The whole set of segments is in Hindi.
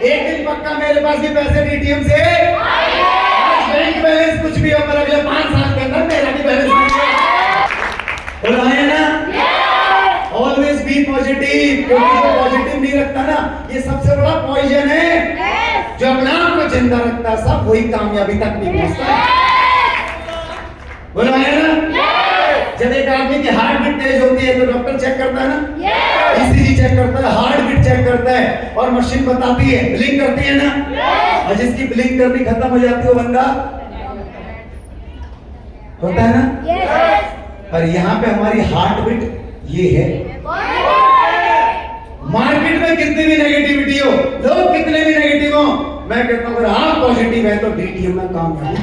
एक दिन पक्का मेरे पास भी पैसे डीटीएम से बैंक बैलेंस कुछ भी हो, पर अगले 5 साल के अंदर मेरा भी बैलेंस है ना। ऑलवेज बी पॉजिटिव, क्योंकि जो पॉजिटिव नहीं रखता ना, ये सबसे बड़ा पॉइजन है। जो अपने आप को जिंदा रखता है सब वही कामयाबी तक नहीं पहुंचता। बोलो है ना। जब एक आदमी की हार्ट बीट तेज होती है तो डॉक्टर चेक करता है ना, ईसीजी चेक करता है, हार्ट बीट चेक करता है, और मशीन बताती है, ब्लिंक करती है ना। और जिसकी ब्लिंक करनी खत्म हो जाती है वो बंदा होता है ना। पर यहाँ पे हमारी हार्ट बीट ये है। मार्केट में कितनी भी नेगेटिविटी हो, लोग कितने भी नेगेटिव हो, मैं कहता हूँ अगर आप पॉजिटिव है तो डीटीएम में काम करें।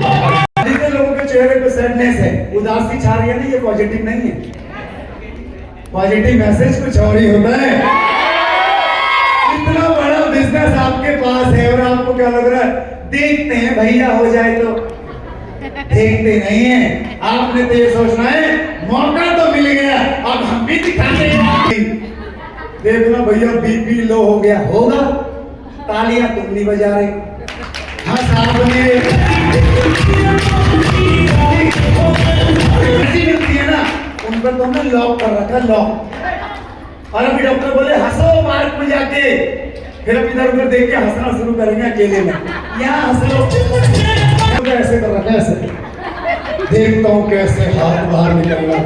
जितने लोगों के चेहरे पे सैडनेस है, उदासी छा रही है ना, ये पॉजिटिव नहीं है। पॉजिटिव मैसेज कुछ और ही होता है। इतना बड़ा बिजनेस आपके पास है और आपको क्या लग रहा है, देखते हैं भैया हो जाए तो, देखते नहीं है। आपने तो ये सोचना है मौका तो मिल गया, अब हम भी दिखाते हैं। देखना भैया बीपी लो हो गया होगा, तालियां तुम नहीं बजा रहे, हाँ साहब ऐसी मिलती है ना, उन पर तो हमने लॉक कर रखा, लॉक। और अभी डॉक्टर बोले हंसो पार्क में जाके, फिर अब इधर उधर देख के हंसना शुरू करेंगे अकेले में, यहाँ हंस लो। ऐसे कर रखा है, ऐसे देखता हूँ कैसे हाथ बाहर निकल रहा।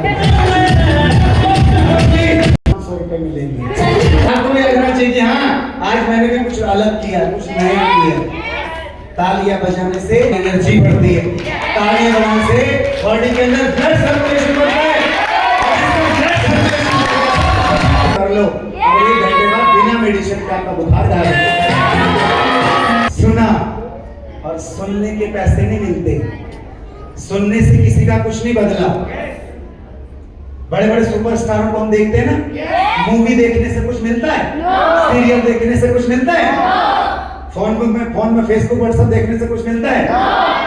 500 रुपए मिलेंगे। आपको भी लगना चाहिए कि हाँ आज मैंने भी कुछ अलग किया, कुछ नया किया। तालियां बजाने से एनर्जी बढ़ती है, तालियां बजाने से बॉडी के अंदर ब्लड सर्कुलेशन बढ़ता है। कर लो, और 1 घंटे बाद बिना मेडिसिन का आपका बुखार गायब। सुना, और सुनने के पैसे नहीं मिलते, सुनने से किसी का कुछ नहीं बदला। बड़े बड़े सुपरस्टारों को हम देखते हैं ना, मूवी देखने से कुछ मिलता है, सीरियल देखने से कुछ मिलता है, फोन में फेसबुक व्हाट्सएप देखने से कुछ मिलता है,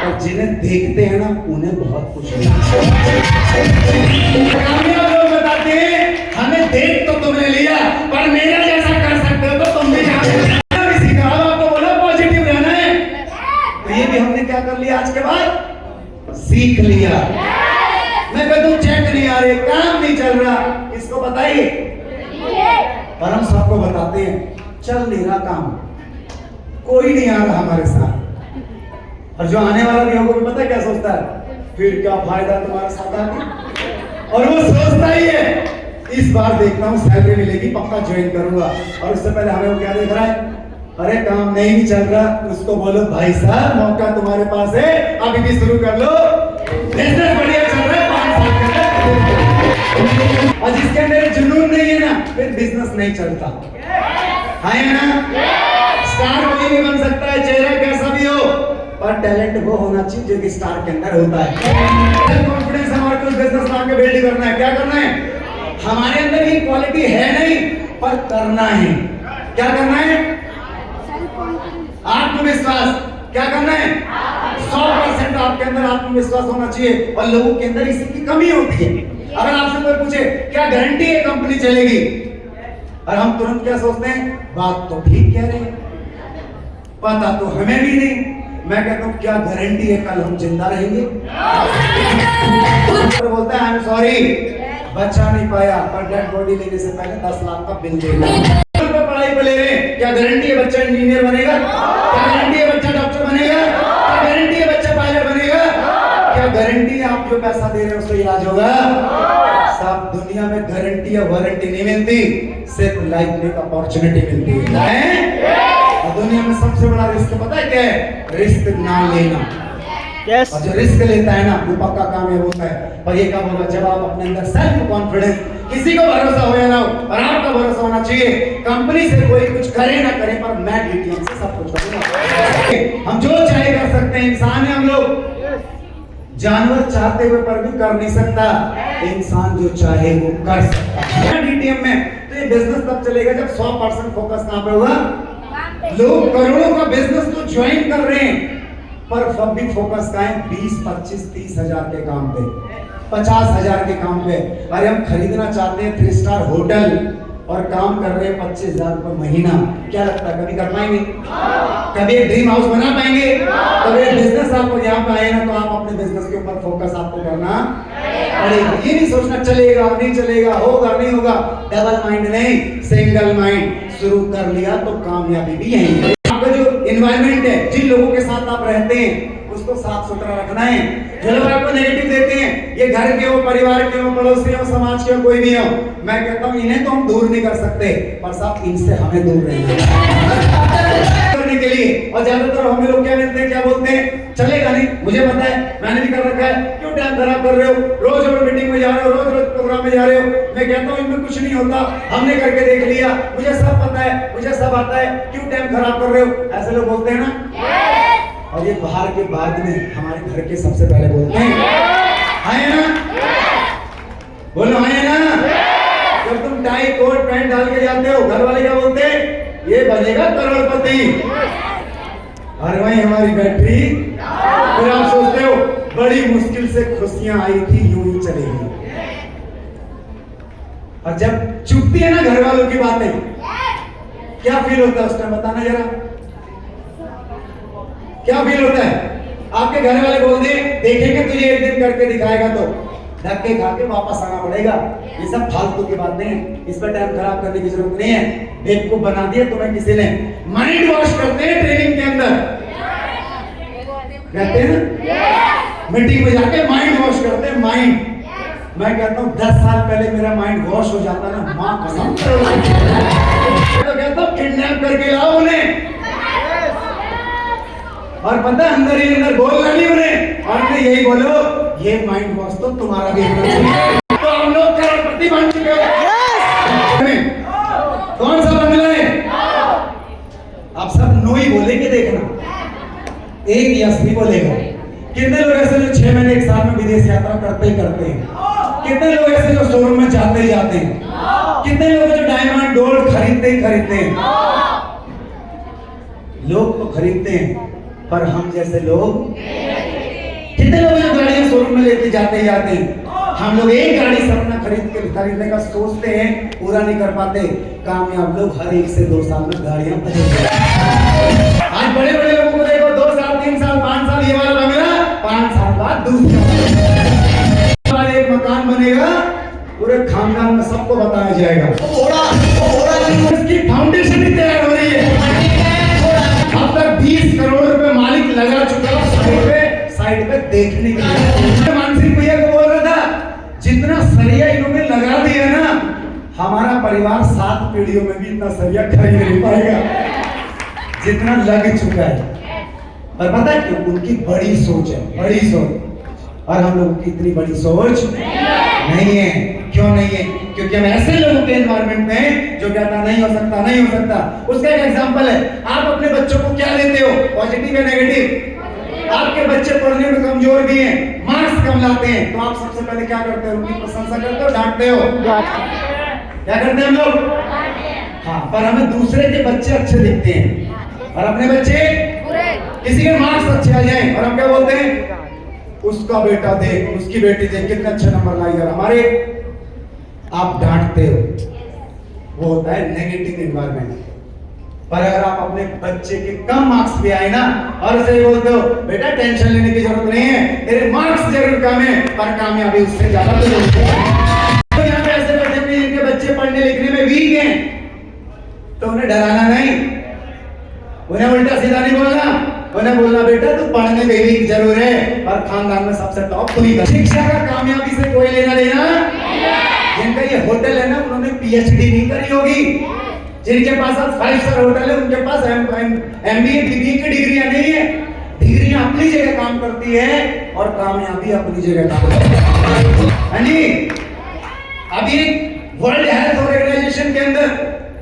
और जिन्हें देखते हैं ना उन्हें बहुत कुछ मिलता है। कामयाब लोग बताते हैं हमें देख तो तुमने लिया, पर मेरा जैसा कर सकते हो तो तुम भी आपको बोला पॉजिटिव रहना है। तो ये भी हमने क्या कर लिया, आज के बाद सीख लिया। मैं कहता हूँ चेक नहीं आ रहे, काम नहीं चल रहा, इसको बताइए, और हम सबको बताते हैं चल नहीं रहा काम, कोई नहीं आ रहा हमारे साथ। और जो आने वाला भी होगा पता है क्या सोचता है, फिर क्या फायदा तुम्हारे साथ आके, और वो सोचता ही है इस बार देखता हूँ सैलरी मिलेगी पक्का ज्वाइन करूंगा। और उससे पहले हमें वो क्या देख रहा है, अरे काम नहीं चल रहा, उसको बोलो भाई साहब मौका तुम्हारे पास है, अभी भी शुरू कर लो, बिजनेस बढ़िया चल रहा है 5 साल के अंदर। और जिसके अंदर जुनून नहीं है ना, फिर बिजनेस नहीं चलता है ना। स्टार कोई भी बन सकता है, चेहरा कैसा भी हो, पर टैलेंट वो होना चाहिए जो कि स्टार के अंदर होता है। सेल्फ कॉन्फिडेंस हमारे को बिजनेस नाम के बिल्ड करना है। क्या करना है, हमारे अंदर ये क्वालिटी है नहीं, पर करना है। क्या करना है, आत्मविश्वास। क्या करना है, 100% आपके अंदर आत्मविश्वास होना चाहिए, और लोगों के अंदर इसी की कमी होती है। अगर आपसे कोई पूछे क्या गारंटी है कंपनी चलेगी, और हम तुरंत क्या सोचते हैं, बात तो ठीक कह रहे हैं, पता तो हमें भी नहीं। मैं कहता हूँ क्या गारंटी है कल हम जिंदा रहेंगे। बोलता है आई एम सॉरी बच्चा नहीं पाया, पर डेड बॉडी लेने से पहले 10 लाख का बिल देगा। पढ़ाई पे ले रहे हैं, क्या गारंटी है बच्चा इंजीनियर बनेगा, क्या गारंटी है बच्चा डॉक्टर बनेगा, क्या गारंटी है बच्चा पायलट बनेगा, क्या गारंटी है आप जो पैसा दे रहे हैं उससे इलाज होगा। सब दुनिया में गारंटी या वारंटी नहीं मिलती, सिर्फ लाइफ में अपॉर्चुनिटी मिलती है। और दुनिया में सबसे बड़ा रिस्क पता है क्या है, रिस्क ना लेना। yes. और जो रिस्क लेता है ना वो पक्का कामयाब होता है। और ये कब होगा, जब आप अपने अंदर सेल्फ कॉन्फिडेंस, किसी को भरोसा हो या ना हो, और आपका भरोसा होना चाहिए। कंपनी से कोई कुछ करे ना करे, पर मैं डीटीएम से सब कुछ करूंगा। हम जो चाहे कर सकते हैं, इंसान है हम लोग। जानवर चाहते हुए पर भी कर नहीं सकता, इंसान जो चाहे वो कर सकता है डीटीएम में। तो ये बिजनेस तब चलेगा जब 100% फोकस कहां पे होगा। लोग करोड़ों का बिजनेस तो ज्वाइन कर रहे हैं, पर अब भी फोकस कहां है, 20, 25, 30 हजार के काम पे, 50 हजार के काम पे। अरे हम खरीदना चाहते हैं 3 स्टार होटल, और काम कर रहे हैं 25,000 रुपये महीना, क्या लगता है कभी कर पाएंगे? कभी एक ड्रीम हाउस बना पाएंगे? कभी बिजनेस आपको यहाँ पे आए ना तो आप अपने बिजनेस के ऊपर फोकस आपको करना पड़ेगा। ये नहीं सोचना चलेगा नहीं चलेगा, होगा नहीं होगा। डबल माइंड नहीं, सिंगल माइंड। शुरू कर लिया तो कामयाबी भी यही है। आपका जो एनवायरनमेंट है, जिन लोगों के साथ आप रहते हैं उसको साफ सुथरा रखना है। जो लोग आपको नेगेटिव देते हैं, ये घर के हो, परिवार के हो, पड़ोसी हो, समाज के हो, कोई भी हो, मैं कहता हूँ इन्हें तो हम दूर नहीं कर सकते, पर साहब इनसे हमें दूर रहना है करने के लिए। और ज्यादातर हमें लोग क्या मिलते हैं, क्या बोलते हैं, चलेगा नहीं, मुझे पता है, मैंने भी कर रखा है, क्यों टाइम खराब कर रहे हो, रोज रोज मीटिंग में जा रहे हो, रोज रोज प्रोग्राम में जा रहे हो। मैं कहता हूँ इनमें कुछ नहीं होता, हमने करके देख लिया, मुझे सब पता है, मुझे सब आता है, क्यों टाइम खराब कर रहे हो, ऐसे लोग बोलते हैं ना। और ये बाहर के बाद में हमारे घर के सबसे पहले बोलते हैं, है ना, बोलो है ना। जब तुम टाई कोट पैंट डाल के जाते हो, घर वाले क्या बोलते हैं, ये बनेगा करोड़पति। और वही हमारी बैटरी, फिर आप सोचते हो बड़ी मुश्किल से खुशियां आई थी, यूं ही चलेगी। और जब चुपती है ना घर वालों की बातें, क्या फील होता है उस टाइम, बताना जरा, क्या फील होता है? आपके घर वाले बोल दे, देखेंगे तुझे एक दिन करके दिखाएगा तो धक्के खा के वापस आना पड़ेगा। ये सब फालतू की बातें हैं, इस पर टाइम खराब करने की जरूरत नहीं है। बेवकूफ बना दिया तुम्हें किसी ने। माइंड वॉश करते हैं ट्रेनिंग के अंदर, कहते हैं ना, मीटिंग में जाके माइंड वॉश करते हैं। माइंड, मैं कहता हूँ 10 साल पहले मेरा माइंड वॉश हो जाता ना, माँ कसम तो कहता हूँ किडनैप करके लाओ उन्हें, और पता है अंदर ही अंदर बोलना नहीं उन्हें, और मैं यही बोलो, ये माइंड वॉश तो तुम्हारा भी होना चाहिए। तो हम लोग करोड़पति बन चुके हैं। कौन सा बंगला है? आप सब नो ही बोलेंगे, देखना एक यस भी बोलेगा। कितने लोग ऐसे जो 6 महीने 1 साल में विदेश यात्रा करते ही करते हैं? कितने लोग ऐसे जो शोरूम में जाते ही जाते हैं? कितने लोग जो डायमंड गोल्ड खरीदते ही खरीदते हैं? लोग तो खरीदते हैं, पर हम जैसे लोग, कितने लोग जो गाड़ियां शोरूम में लेके जाते हैं? हम लोग एक गाड़ी सपना खरीदने का सोचते हैं, पूरा नहीं कर पाते। कामयाब लोग हर 1 से 2 साल में गाड़ियां बदलते हैं। आज बड़े बड़े लोगों को देखो, 2 साल 3 साल 5 साल ये वाला बंगला, 5 साल बाद दूसरा एक मकान बनेगा, पूरे खानदान में सबको बताया जाएगा। इसकी फाउंडेशन ही तैयार हो रही है। अब तक 20 करोड़ रुपए मालिक लगा चुका साइड पे देखने के लिए। मानसिक भैया को बोल रहा था, जितना सरिया इन्होंने लगा दिया ना, हमारा परिवार 7 पीढ़ियों में भी इतना सरिया खरीद नहीं पाएगा जितना लग चुका है। और पता है क्यों? उनकी बड़ी सोच है, बड़ी सोच। और हम लोगों की इतनी बड़ी सोच नहीं है। क्यों नहीं है? क्योंकि हम ऐसे लोगों के एनवायरनमेंट में जो कहता नहीं हो सकता, नहीं हो सकता। उसका एक एग्जांपल है, आप अपने बच्चों को क्या देते हो, पॉजिटिव या नेगेटिव? आपके बच्चे पढ़ने में कमजोर भी हैं, मार्क्स कम लाते हैं, तो आप सबसे पहले क्या करते हो? उनकी प्रशंसा करते हो, डांटते हो? क्या करते हैं हम लोग? हाँ, पर हमें दूसरे के बच्चे अच्छे दिखते हैं और अपने बच्चे, किसी के मार्क्स अच्छे आ जाएं और हम क्या बोलते हैं? उसका बेटा देख, उसकी बेटी देख, कितने अच्छे नंबर लाई यार हमारे। आप डांटते हो, वो होता है नेगेटिव एनवायरनमेंट। पर अगर आप अपने बच्चे के कम मार्क्स भी आए ना और उसे बोलते हो, बेटा टेंशन लेने की जरूरत नहीं है, तेरे मार्क्स जरूर कम है पर कामयाबी उससे ज्यादा तो यहाँ पे ऐसे बच्चे भी जिनके बच्चे पढ़ने लिखने में वीक हैं, तो उन्हें डराना नहीं, उन्हें उल्टा सीधा नहीं बोलना, उन्हें बोलना बेटा तू पढ़ने में वीक जरूर है पर खानदान में सबसे टॉप तू ही कर। शिक्षा का कामयाबी से कोई लेना देना। जिनका ये होटल है ना, उन्होंने पीएचडी नहीं करी होगी। जिनके पास 5 स्टार होटल है, उनके पास एमबीए बीबीए की डिग्रियां नहीं है। डिग्रियां अपनी जगह काम करती है और कामयाबी अपनी जगह काम करती है जी। अभी वर्ल्ड हेल्थ ऑर्गेनाइजेशन के अंदर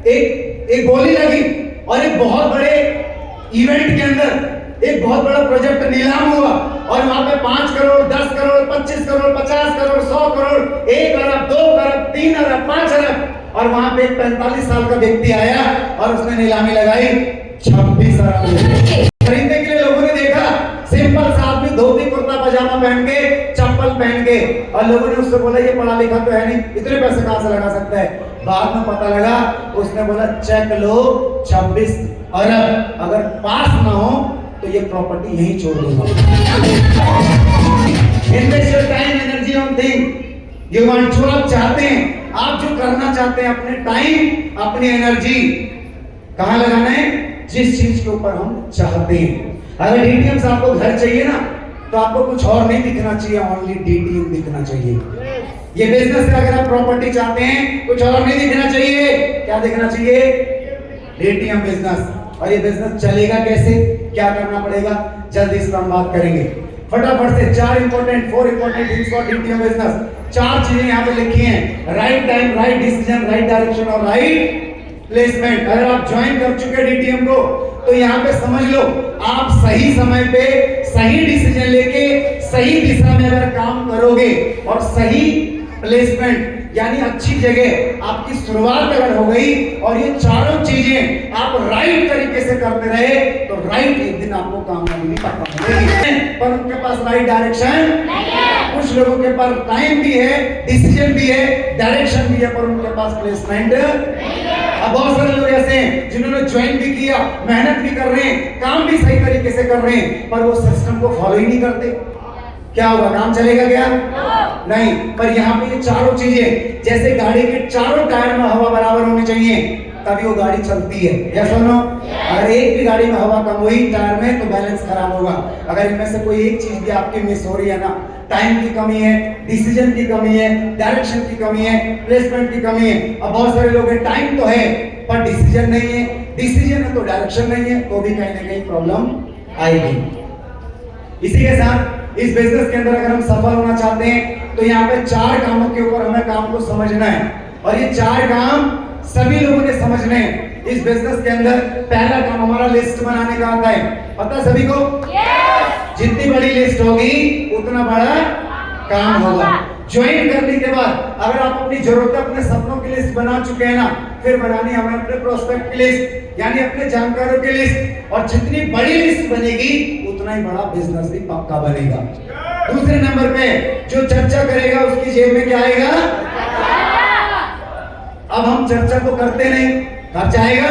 एक गोली लगी और एक बहुत बड़े इवेंट के अंदर एक बहुत बड़ा प्रोजेक्ट नीलाम हुआ और वहां पे 5 करोड़ 10 करोड़ 25 करोड़ 50 करोड़ 100 करोड़ 1 अरब 2 अरब 3 अरब 5 अरब और वहां पे एक 45 साल का व्यक्ति आया और उसने नीलामी लगाई 26 अरब खरीदने के लिए। लोगों ने देखा सिंपल सा आदमी धोती कुर्ता पजामा पहन के चप्पल पहन के, और लोगों ने उससे बोला ये पढ़ा लिखा तो है नहीं, इतने पैसे कहां से लगा सकता है। बाद में पता लगा उसने बोला चेक लो 26 अरब, अगर पास ना हो तो ये प्रॉपर्टी यहीं छोड़ दूंगा। Invest your time energy on thing you want. जो आप चाहते हैं, आप जो करना चाहते हैं, अपने टाइम अपनी एनर्जी कहां लगाना है? जिस चीज के ऊपर हम चाहते हैं। अगर डीटीएम से आपको घर चाहिए ना, तो आपको कुछ और नहीं दिखना चाहिए, ओनली डीटीएम दिखना चाहिए। ये बिजनेस से अगर आप प्रॉपर्टी चाहते हैं, कुछ और नहीं दिखना चाहिए। क्या दिखना चाहिए? DTM business. और ये बिजनेस चलेगा कैसे, क्या करना पड़ेगा, जल्दी इस पर हम बात करेंगे। फटाफट से 4 important things for DTM business. 4 चीजें यहाँ पे लिखी हैं। Right time, right decision, right direction और राइट प्लेसमेंट। अगर आप ज्वाइन कर चुके हैं डीटीएम को, तो यहाँ पे समझ लो, आप सही समय पे सही डिसीजन लेके सही दिशा में अगर काम करोगे और सही प्लेसमेंट यानी अच्छी जगह आपकी शुरुआत अगर हो गई और ये चारों चीजें आप राइट तरीके से करते रहे, तो राइट एक दिन आपको कामयाबी पक्का मिलेगी। पर उनके पास राइट डायरेक्शन नहीं है। कुछ लोगों के पास टाइम भी है, डिसीजन भी है, डायरेक्शन भी है, पर उनके पास प्लेसमेंट नहीं है। अब बहुत सारे लोग ऐसे हैं जिन्होंने ज्वाइन भी किया, मेहनत भी कर रहे हैं, काम भी सही तरीके से कर रहे हैं, पर वो सिस्टम को फॉलो ही नहीं करते। क्या होगा? काम चलेगा क्या? नहीं। पर यहाँ पे ये चारों चीजें, जैसे गाड़ी के चारों टायर में हवा बराबर होनी चाहिए, तभी वो गाड़ी चलती है। या सुनो, अगर एक भी गाड़ी में हवा कम हुई टायर में, तो बैलेंस खराब होगा। अगर इनमें से कोई एक चीज भी आपकी मिस हो रही है ना, टाइम की कमी है, डिसीजन की कमी है, डायरेक्शन की कमी है, प्लेसमेंट की कमी है। अब बहुत सारे लोग हैं, टाइम तो है पर डिसीजन नहीं है, डिसीजन है तो डायरेक्शन नहीं है, तो भी कहीं ना कहीं प्रॉब्लम आएगी। इसी के साथ इस बिजनेस के अंदर अगर हम सफल होना चाहते हैं, तो यहाँ पे 4 कामों के ऊपर हमें काम को समझना है, और ये 4 काम सभी लोगों ने समझने हैं। इस बिजनेस के अंदर पहला काम हमारा लिस्ट बनाने का आता है। पता सभी को? जितनी बड़ी लिस्ट होगी उतना बड़ा काम होगा। ज्वाइन करने के बाद अगर आप अपनी जरूरतें, अपने सपनों की लिस्ट बना चुके हैं ना, फिर बनानी हमें अपने प्रोस्पेक्ट की लिस्ट, यानी अपने जानकारों की लिस्ट। और जितनी बड़ी लिस्ट बनेगी उतना ही बड़ा बिजनेस भी पक्का बनेगा। दूसरे नंबर पे जो चर्चा करेगा उसकी जेब में क्या आएगा? अब हम चर्चा तो करते नहीं, खर्च आएगा।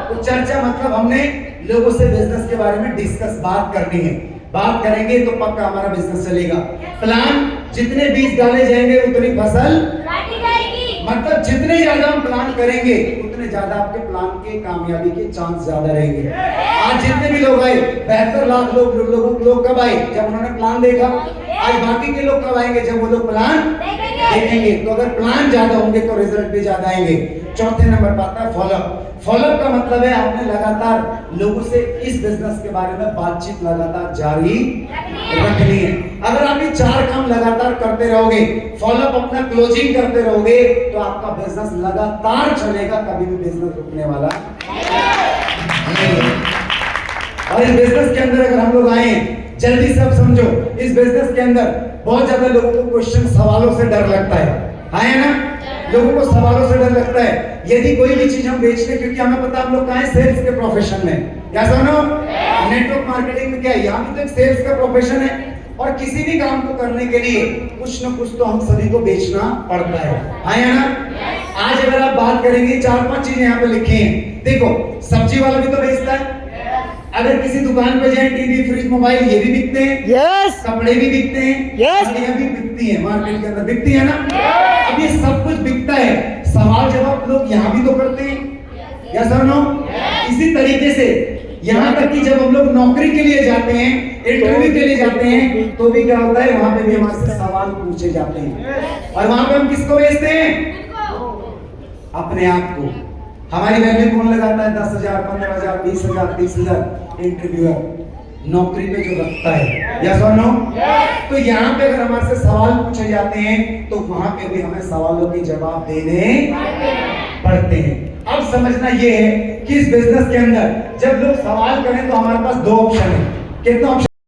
तो चर्चा मतलब हमने लोगों से बिजनेस के बारे में डिस्कस, बात करनी है। बात करेंगे तो पक्का हमारा बिजनेस चलेगा। प्लान, जितने बीज डाले जाएंगे उतनी फसल काटी जाएगी। मतलब जितने ज्यादा हम प्लान करेंगे उतने ज्यादा आपके प्लान के कामयाबी के चांस ज्यादा रहेंगे। आज जितने भी लोग आए, 72 लाख लोग कब आए? जब उन्होंने प्लान देखा। आज बाकी के लोग कब आएंगे? जब वो लोग प्लान देखेंगे। तो अगर प्लान ज्यादा होंगे तो रिजल्ट भी ज्यादा आएंगे। चौथे नंबर पर आता है फॉलोअप। फॉलोअप का मतलब है आपने लगातार लोगों से इस बिजनेस के बारे में बातचीत लगातार जारी रखनी है। अगर आप ये 4 काम लगातार करते रहोगे, फॉलोअप अपना क्लोजिंग करते रहोगे, तो आपका बिजनेस लगातार चलेगा, कभी भी बिजनेस रुकने वाला नहीं। और इस बिजनेस के अंदर अगर हम लोग आए, जल्दी सब समझो, इस बिजनेस के अंदर बहुत ज्यादा लोगों को क्वेश्चन, सवालों से डर लगता है। आए ना, लोगों को सवालों से डर लगता है। यदि कोई भी चीज हम बेचते, क्योंकि हमें पता हम लोग कहाँ है, सेल्स के प्रोफेशन में। क्या सुनो, नेटवर्क मार्केटिंग में क्या है, यहाँ भी तो एक सेल्स का प्रोफेशन है। और किसी भी काम को करने के लिए कुछ न कुछ तो हम सभी को बेचना पड़ता है। आया ना? आज अगर आप बात करेंगे, 4-5 चीजें यहाँ पे लिखी हैं। देखो, सब्जी वाला भी तो बेचता है। अगर किसी दुकान पे जाए, टीवी, फ्रिज, मोबाइल, ये भी बिकते हैं। yes. कपड़े भी बिकते हैं। yes. ये भी बिकती है, मार्केट के अंदर बिकती है ना। yes. अब ये सब कुछ बिकता है, सवाल जवाब लोग यहाँ भी तो करते हैं। या सर नो? इसी तरीके से यहाँ तक कि जब हम लोग नौकरी के लिए जाते हैं, इंटरव्यू के लिए जाते हैं, तो भी क्या होता है, वहां पे भी हमारे से सवाल पूछे जाते हैं। और वहां पे हम किसको बेचते हैं? अपने आप को। हमारी वैल्यू कौन लगाता है? 10,000, 15,000, 20,000, 30,000 इंटरव्यूअर नौकरी पे जो रखता है। यस और नो? तो यहाँ पे अगर हमारे से सवाल पूछे जाते हैं, तो वहां पे भी हमें सवालों के जवाब देने पड़ते हैं। अब समझना ये है कि इस बिजनेस के अंदर जब लोग सवाल करें, तो हमारे पास 2 ऑप्शन है। कितना ऑप्शन?